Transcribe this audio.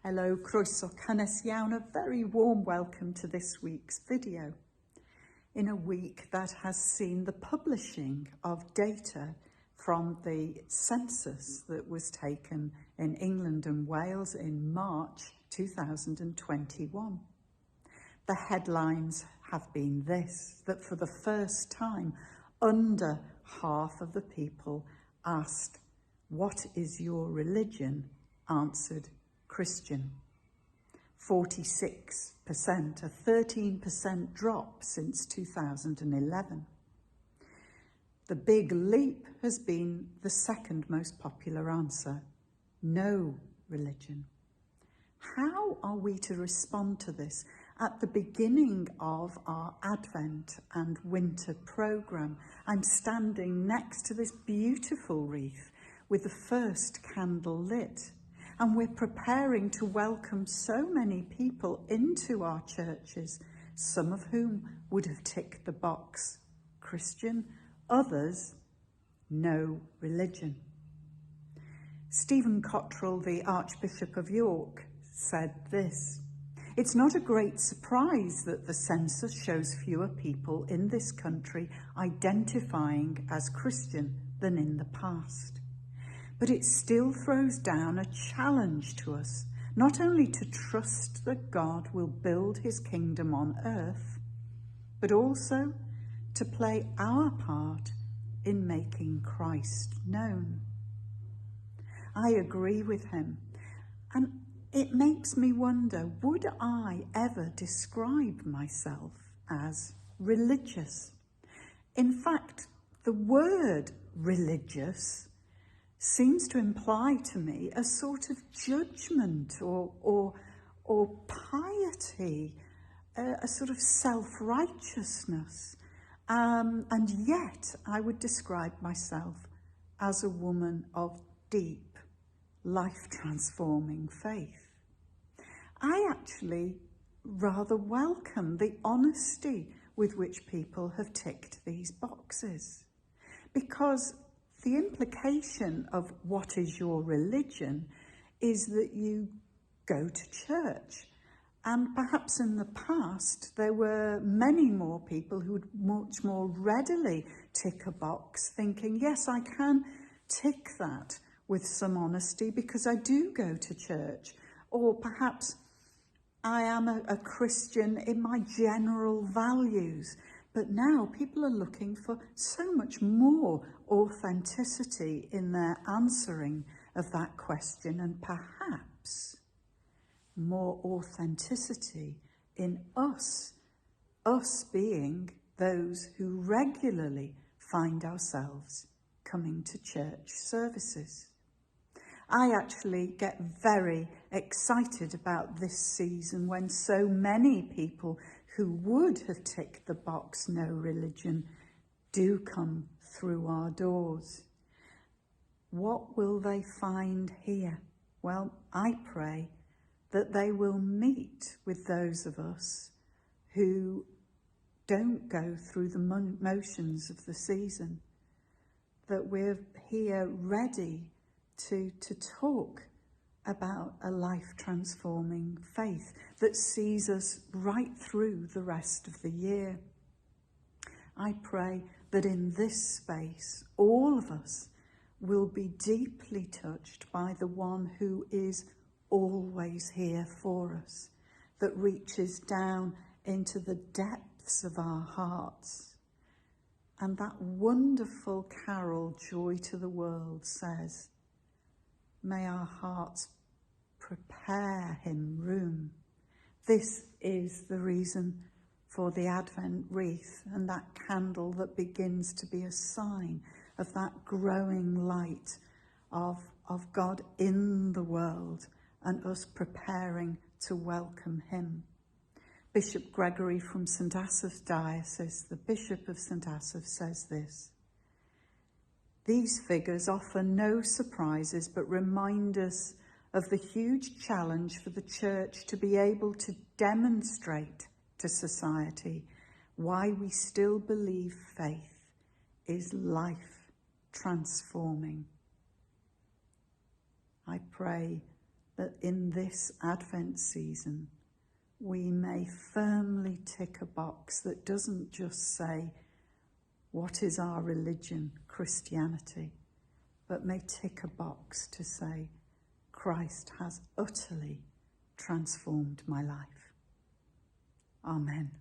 Hello, croeso cynnes iawn, a very warm welcome to this week's video. In a week that has seen the publishing of data from the census that was taken in England and Wales in March 2021. The headlines have been this, that for the first time, under half of the people asked, "What is your religion?" answered Christian. 46%, a 13% drop since 2011. The big leap has been the second most popular answer, no religion. How are we to respond to this at the beginning of our Advent and winter programme? I'm standing next to this beautiful wreath with the first candle lit. And we're preparing to welcome so many people into our churches, some of whom would have ticked the box Christian, others no religion. Stephen Cottrell, the Archbishop of York, said this: "It's not a great surprise that the census shows fewer people in this country identifying as Christian than in the past. But it still throws down a challenge to us, not only to trust that God will build his kingdom on earth, but also to play our part in making Christ known." I agree with him, and it makes me wonder, would I ever describe myself as religious? In fact, the word religious seems to imply to me a sort of judgment or piety, a sort of self-righteousness. And yet I would describe myself as a woman of deep, life-transforming faith. I actually rather welcome the honesty with which people have ticked these boxes, because the implication of what is your religion is that you go to church. And perhaps in the past, there were many more people who would much more readily tick a box thinking, yes, I can tick that with some honesty because I do go to church. Or perhaps I am a Christian in my general values. But now people are looking for so much more authenticity in their answering of that question, and perhaps more authenticity in us being those who regularly find ourselves coming to church services. I actually get very excited about this season when so many people who would have ticked the box no religion do come through our doors. What will they find here? Well, I pray that they will meet with those of us who don't go through the motions of the season, that we're here ready to talk about a life-transforming faith that sees us right through the rest of the year. I pray that in this space, all of us will be deeply touched by the one who is always here for us, that reaches down into the depths of our hearts. And that wonderful carol, Joy to the World, says, "May our hearts prepare him room." This is the reason for the Advent wreath and that candle that begins to be a sign of that growing light of God in the world and us preparing to welcome him. Bishop Gregory from St Asaph's Diocese, the Bishop of St Asaph, says this: "These figures offer no surprises but remind us of the huge challenge for the Church to be able to demonstrate to society why we still believe faith is life transforming." I pray that in this Advent season we may firmly tick a box that doesn't just say, what is our religion, Christianity, but may tick a box to say, Christ has utterly transformed my life. Amen.